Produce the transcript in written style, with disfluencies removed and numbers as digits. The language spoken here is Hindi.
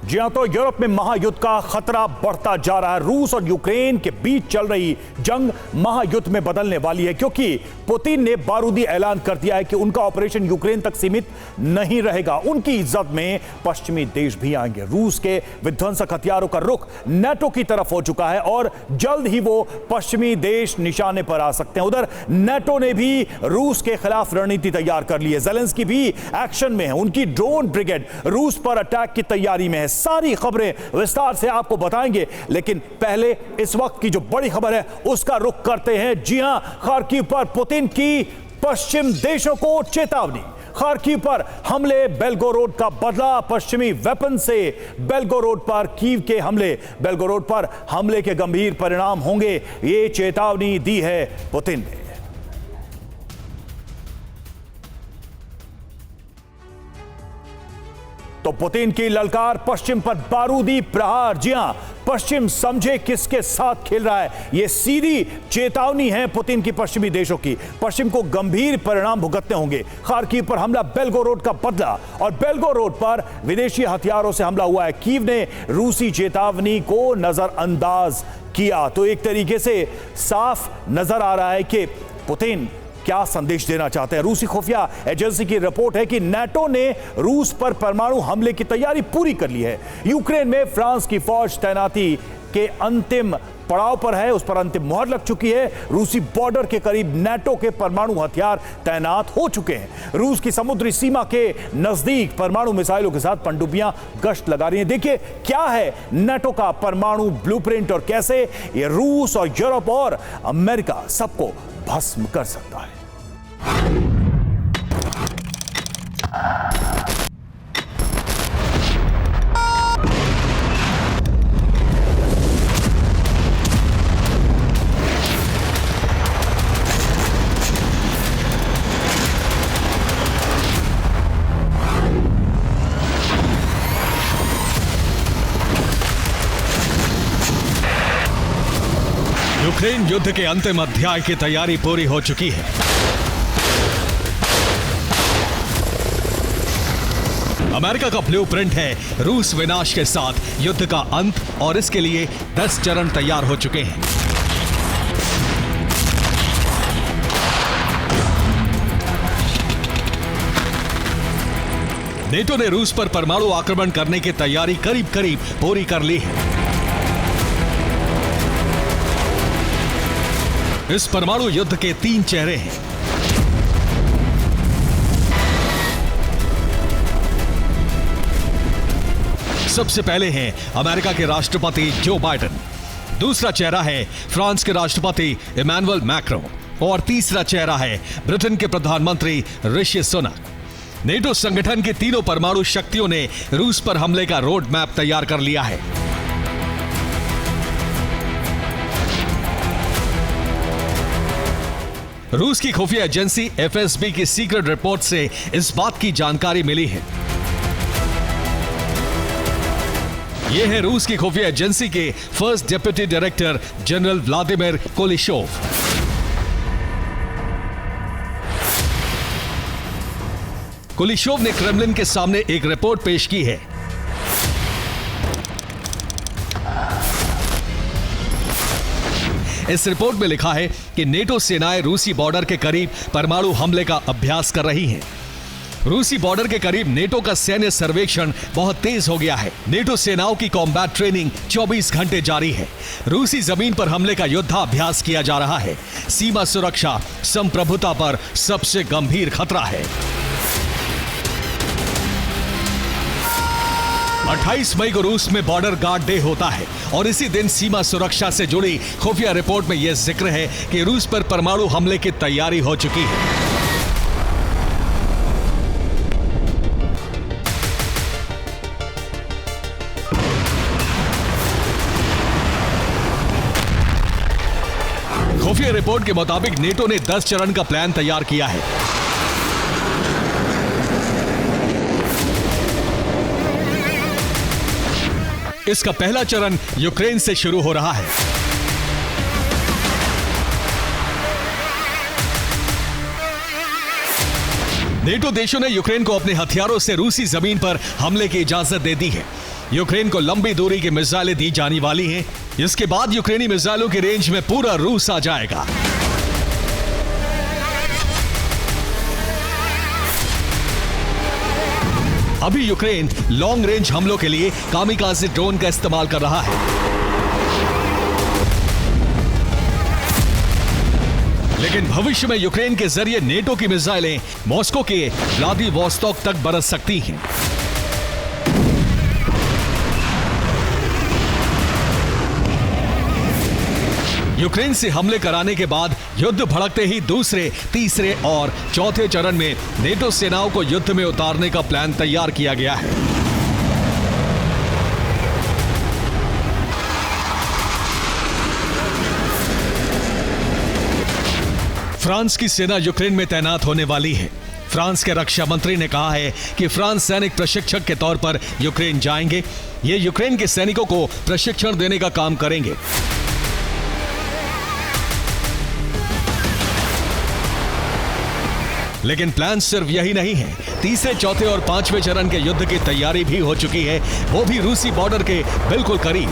जी हां, तो यूरोप में महायुद्ध का खतरा बढ़ता जा रहा है। रूस और यूक्रेन के बीच चल रही जंग महायुद्ध में बदलने वाली है, क्योंकि पुतिन ने बारूदी ऐलान कर दिया है कि उनका ऑपरेशन यूक्रेन तक सीमित नहीं रहेगा। उनकी इज्जत में पश्चिमी देश भी आएंगे। रूस के विध्वंसक हथियारों का रुख नाटो की तरफ हो चुका है और जल्द ही वो पश्चिमी देश निशाने पर आ सकते हैं। उधर नाटो ने भी रूस के खिलाफ रणनीति तैयार कर ली है। ज़ेलेंस्की भी एक्शन में है। उनकी ड्रोन ब्रिगेड रूस पर अटैक की तैयारी में है। सारी खबरें विस्तार से आपको बताएंगे, लेकिन पहले इस वक्त की जो बड़ी खबर है उसका रुख करते हैं। जी हां, खार्किव पर पुतिन की पश्चिम देशों को चेतावनी। खार्किव पर हमले, बेलगोरोड का बदला पश्चिमी वेपन से। बेलगोरोड पर कीव के हमले, बेलगोरोड पर हमले के गंभीर परिणाम होंगे, ये चेतावनी दी है पुतिन ने। तो पुतिन की ललकार, पश्चिम पर बारूदी प्रहार। जी हां, पश्चिम समझे किसके साथ खेल रहा है, यह सीधी चेतावनी है पुतिन की पश्चिमी देशों की। पश्चिम को गंभीर परिणाम भुगतने होंगे। खार्किव पर हमला, बेलगोरोड का बदला, और बेलगोरोड पर विदेशी हथियारों से हमला हुआ है। कीव ने रूसी चेतावनी को नजरअंदाज किया। तो एक तरीके से साफ नजर आ रहा है कि पुतिन क्या संदेश देना चाहते हैं। रूसी खुफिया एजेंसी की रिपोर्ट है कि नाटो ने रूस पर परमाणु हमले की तैयारी पूरी कर ली है। यूक्रेन में फ्रांस की फौज तैनाती के अंतिम पड़ाव पर है, उस पर अंतिम मुहर लग चुकी है। रूसी बॉर्डर के करीब नाटो के परमाणु हथियार तैनात हो चुके हैं। रूस की समुद्री सीमा के नजदीक परमाणु मिसाइलों के साथ पनडुब्बियां गश्त लगा रही हैं। देखिए क्या है नाटो का परमाणु ब्लूप्रिंट और कैसे ये रूस और यूरोप और अमेरिका सबको भस्म कर सकता है। यूक्रेन युद्ध के अंतिम अध्याय की तैयारी पूरी हो चुकी है। अमेरिका का ब्लूप्रिंट है रूस विनाश के साथ युद्ध का अंत, और इसके लिए 10 चरण तैयार हो चुके हैं। नेटो ने रूस पर परमाणु आक्रमण करने की तैयारी करीब करीब पूरी कर ली है। इस परमाणु युद्ध के 3 चेहरे हैं। सबसे पहले हैं अमेरिका के राष्ट्रपति जो बाइडेन, दूसरा चेहरा है फ्रांस के राष्ट्रपति इमैनुअल मैक्रों, और तीसरा चेहरा है ब्रिटेन के प्रधानमंत्री ऋषि सुनक। नेटो संगठन की तीनों परमाणु शक्तियों ने रूस पर हमले का रोड मैप तैयार कर लिया है। रूस की खुफिया एजेंसी एफएसबी की सीक्रेट रिपोर्ट से इस बात की जानकारी मिली है। यह है रूस की खुफिया एजेंसी के first deputy director general Vladimir Kulishov. Kulishov ने क्रेमलिन के सामने एक रिपोर्ट पेश की है। इस रिपोर्ट में लिखा है कि नेटो सेनाएं रूसी बॉर्डर के करीब परमाणु हमले का अभ्यास कर रही हैं। रूसी बॉर्डर के करीब नेटो का सैन्य सर्वेक्षण बहुत तेज हो गया है। नेटो सेनाओं की कॉम्बैट ट्रेनिंग 24 घंटे जारी है। रूसी जमीन पर हमले का युद्धाभ्यास किया जा रहा है। सीमा सुरक्षा, संप्रभुता पर सबसे गंभीर खतरा है। 28 मई को रूस में बॉर्डर गार्ड डे होता है, और इसी दिन सीमा सुरक्षा से जुड़ी खुफिया रिपोर्ट में यह जिक्र है कि रूस पर परमाणु हमले की तैयारी हो चुकी है। खुफिया रिपोर्ट के मुताबिक नेटो ने 10 चरण का प्लान तैयार किया है। इसका पहला चरण यूक्रेन से शुरू हो रहा है। नेटो देशों ने यूक्रेन को अपने हथियारों से रूसी जमीन पर हमले की इजाजत दे दी है। यूक्रेन को लंबी दूरी की मिसाइलें दी जाने वाली हैं। इसके बाद यूक्रेनी मिसाइलों की रेंज में पूरा रूस आ जाएगा। अभी यूक्रेन लॉन्ग रेंज हमलों के लिए कामिकाज़े ड्रोन का इस्तेमाल कर रहा है, लेकिन भविष्य में यूक्रेन के जरिए नेटो की मिसाइलें मॉस्को के व्लादिवोस्तोक तक बरस सकती हैं। यूक्रेन से हमले कराने के बाद युद्ध भड़कते ही दूसरे, तीसरे और चौथे चरण में नेटो सेनाओं को युद्ध में उतारने का प्लान तैयार किया गया है। फ्रांस की सेना यूक्रेन में तैनात होने वाली है। फ्रांस के रक्षा मंत्री ने कहा है कि फ्रांस सैनिक प्रशिक्षक के तौर पर यूक्रेन जाएंगे। ये यूक्रेन के सैनिकों को प्रशिक्षण देने का काम करेंगे। लेकिन प्लान सिर्फ यही नहीं है। तीसरे, चौथे और पांचवें चरण के युद्ध की तैयारी भी हो चुकी है, वो भी रूसी बॉर्डर के बिल्कुल करीब।